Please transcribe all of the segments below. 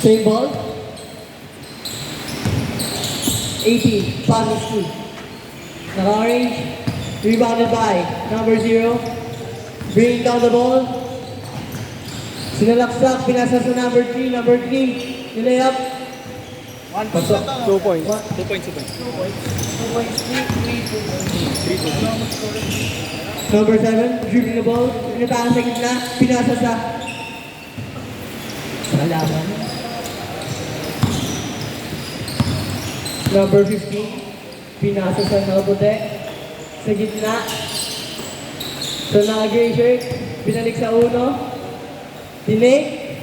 Same ball. 18. Pass is 2. Naka-orange. Rebounded by number 0. Bring down the ball. Sinalaksak. Pinasa sa number 3. Number 3. Nilay up. 2 points. 2 points. 2 points. 3. Number 7. Dribbling the ball. Pinatahan sa gitna. Pinasa sa halaman. Number 15. Pinasa sa Nalbote. Sa gitna. Sa naka-gray shirt. Binalik sa uno. Tinik.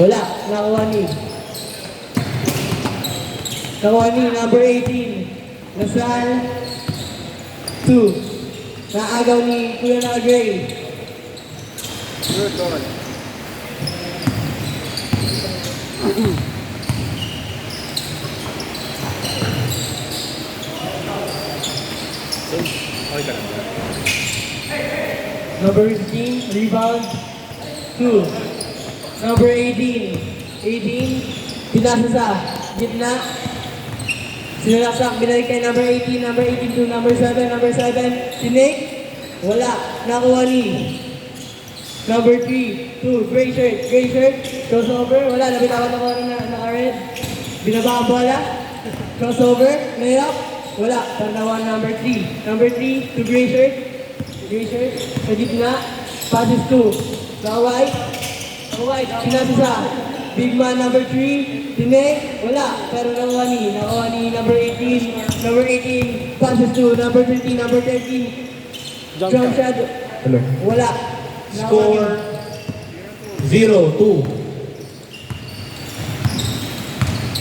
Wala. Nakuha ni. Number 18. Lasal. 2. Naagaw ni Kuya naka-gray. Good ball. Number 15, rebound, 2. Number 18, pinasa sa gitna. Sinalaksak, binalik kay number 18 to number 7, tinik. Wala, nakuha ni. Number 3, 2, gray shirt, crossover, wala, nabitawan ako na naka-red. Binaba ang bola, crossover, layup, wala, tanawa number 3. Number 3, to gray shirt, sa gitna, passes 2. Naka-white, pinasa sa big man number 3, tinig, wala, pero nakuha ni number 18, passes 2, number 13, jump shot, wala. Score 0-2.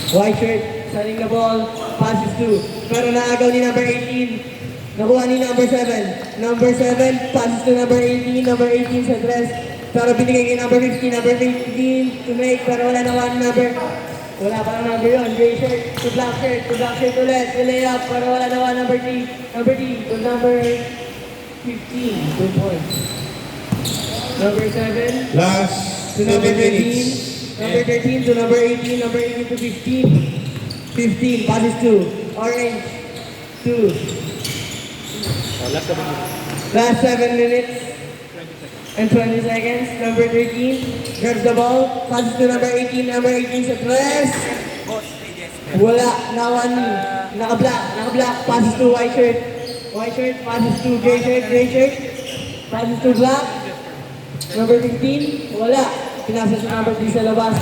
White shirt, setting the ball, passes 2. Pero naagaw ni number 18. Nakuha ni number 7. Number 7, passes to number 18. Number 18 sa dress. Pero binigay kay number 15. Number 15 to make. Pero wala na one number. Wala pa lang number yun. Gray shirt to black shirt. Ulit. Delay up. Pero wala na one number 3. Number 3 to number 15. 2 points. Number 7. Last To number 7 minutes. 13, number 13 to number 18, number 18 to 15. 15, passes 2. Orange, 2. Last 7 minutes and 20 seconds. Number 13, grabs the ball, passes to number 18, sa press. Wala, naka-black, passes to white shirt, passes to gray shirt, passes to black. Number 15, wala. Pinasa sa number 3 sa labas.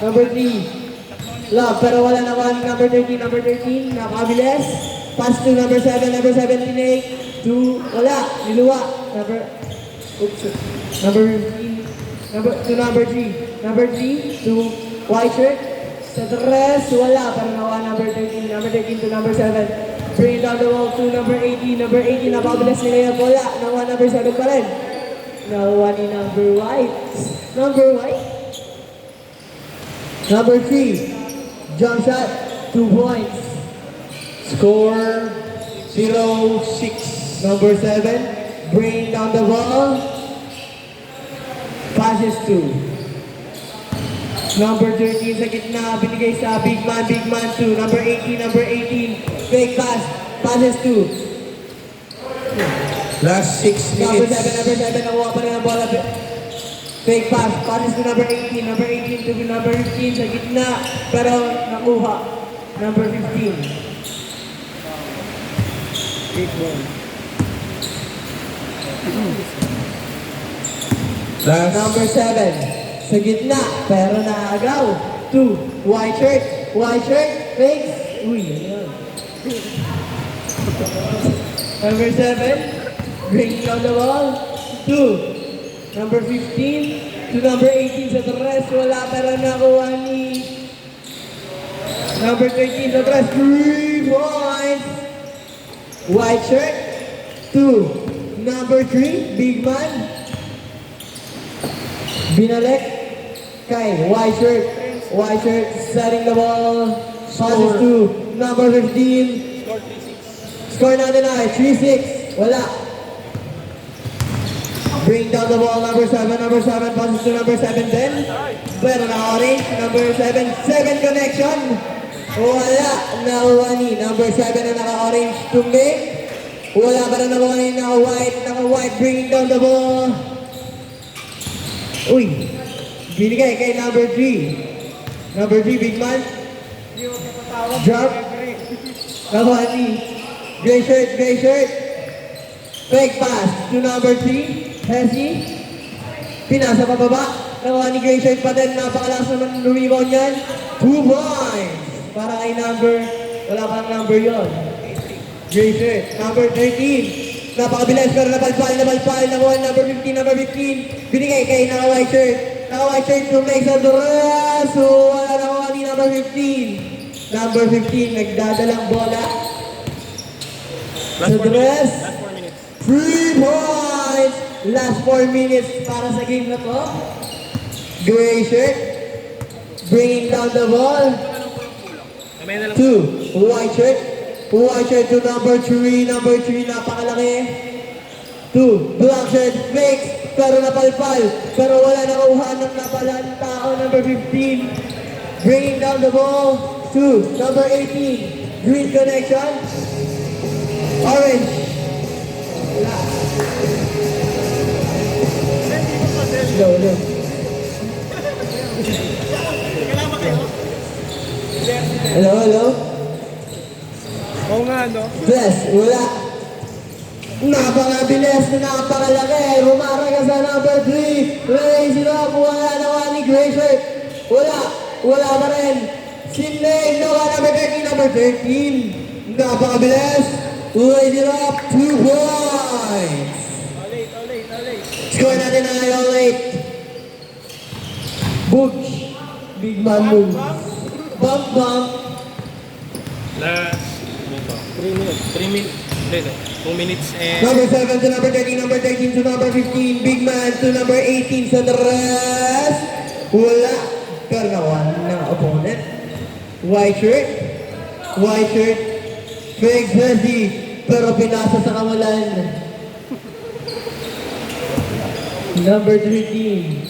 Number 3, love, pero wala na one. Number 13, nakabilis. Pass to number 7, tinake. 2, wala. Niluwa. Number 15, to number 3. Number 3, to white shirt. Sa dress, wala. Pero nawa number 13 to number 7. Bring it down the wall to number 18. Number 18, nakabilis nila. Wala. Nawa number 7 pa rin. Nakuha ni number white. Number 3, jump shot, 2 points. Score 0-6. Number 7, bring down the ball. Passes 2. Number 13 sa gitna, binigay sa big man 2. Number 18, fake pass, passes 2. Last 6 Number minutes. 7, nakuha pa rin ang bola. Fake pass, passes to number 18 to number 15 sa gitna, pero nakuha. Number 15. Big ball. Last Number 7, sa gitna, pero naagaw. 2, white shirt, fakes. Uy, ano yun? Number 7, bring down the ball. 2. Number 15 to number 18 sa dress. Wala, pero nakuha ni number 13 sa dress. 3 points. White shirt. 2. Number 3, big man. Binalik kay white shirt. Setting the ball. Passes to number 15. Score natin ay 3-6. Wala. Bring down the ball, number 7, passes to number 7 then. Pero naka-orange, number 7, 7 connection. Wala, nakuha ni number 7 na naka-orange to make. Wala pa na nakuha ni naka-white, bringing down the ball. Uy, binigay kay number 3. Number 3, big man. Drop. Nakuha ni gray shirt. Fake pass to number 3. Hesi. Pinasa pa baba. Nakuha ni gray shirt pa din. Napakalakas naman ng rebound yan. 2 points. Para kay number, wala pang number yon. Gray shirt. Number 13. Napakabilis pero napalpal. Nakuha ni number 15. Binigay kay naka-white shirt. Naka-white shirt to make sa Duras. So wala nakuha ni number 15. Number 15, nagdadalang bola. Sa Duras. Last 4 minutes. 3 points! Last 4 minutes para sa game na to. Gray shirt. Bringing down the ball. Kamay na lang. 2. White shirt. White shirt to number 3. Number 3, napakalaki. 2. Black shirt. Fakes. Pero napalpal. Pero wala nakuha ng napalan tao. Number 15. Bringing down the ball. 2. Number 18. Green connection. Orange. Wala. Low. Hello? Oo nga, no? Bless, wala. Napakabilis na napakalaki. Rumara ka sa number 3. Raise it up. Wala naman ni Gray shirt. Wala pa rin. Sinlay, nakuha number 13, number 13. Napakabilis. Raise it up. 2 points. All late. Score natin na all late. Butch. Big man move. Bump. Last, 3 minutes. 3 minutes. 2 minutes and... Number 7 to number 13, number 13 to number 15, big man to number 18 sa rest. Wala. Pero nakuha ng opponent. White shirt. Fake jersey. Pero pinasa sa kawalan. Number 13.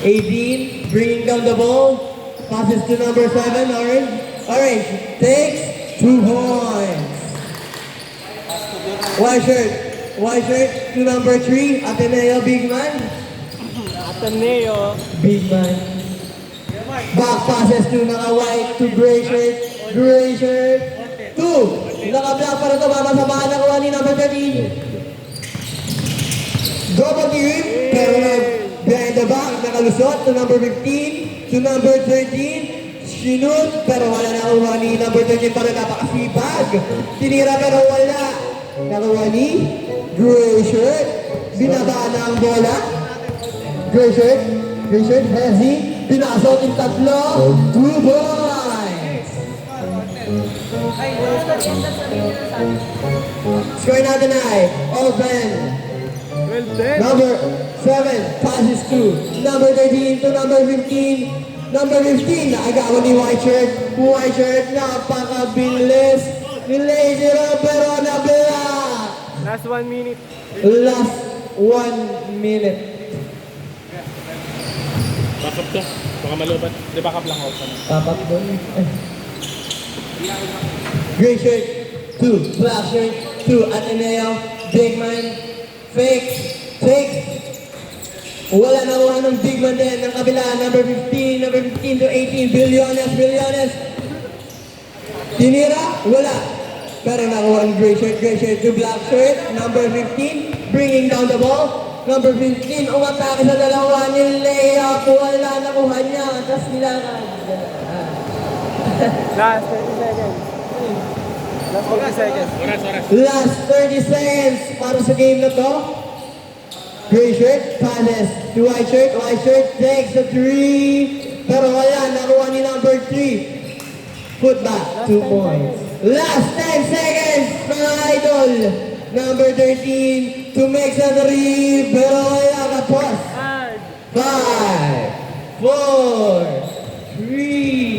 18, bringing down the ball. Passes to number 7, Orange takes 2 points. White shirt to number 3, Ateneo, big man. Big man. Back passes to naka-white to gray shirt. 2. Naka-black para ito, mamasabahan na kuha ni number 13. Double team, pero behind the back, nakalusot to number 15, to number 13. Sinut, pero wala nakuha ni number 13 para napakasipag. Tinira pero wala. Nakuha ni gray shirt. Binabaan na ang bola. Gray shirt, Hezi. Pinasok yung tatlo. 2 points. Score natin ay open. Well then. Number 7 passes to number 13 to number 15. Number 15, nakagawa ni White shirt, napakabilis. Nilaser pero nabla. Last 1 minute. Last 1 minute. Backup to. Baka malubat. Di backup lang out. Papak doon. Gray shirt, 2. Black shirt, 2. Ateneo, big man. Fake. Wala na kuha ng big man din. Ng kabila, number 15 to 18. Bilyones. Tinira, wala. Pero nakuha ng gray shirt to black shirt. Number 15, bringing down the ball. Number 15, umatake sa dalawa ni layup. Wala nakuha niya. Tapos nilakad. Last 30 seconds. Last 40 seconds. Oras. Last 30 seconds para sa game na to. Gray shirt, passes to white shirt takes a 3. Pero wala, nakuha ni number 3. Put back, 2 points. Last 10 seconds, mga idol. Number 13 to make sa 3. Pero wala ka, pause. 5, 4, 3,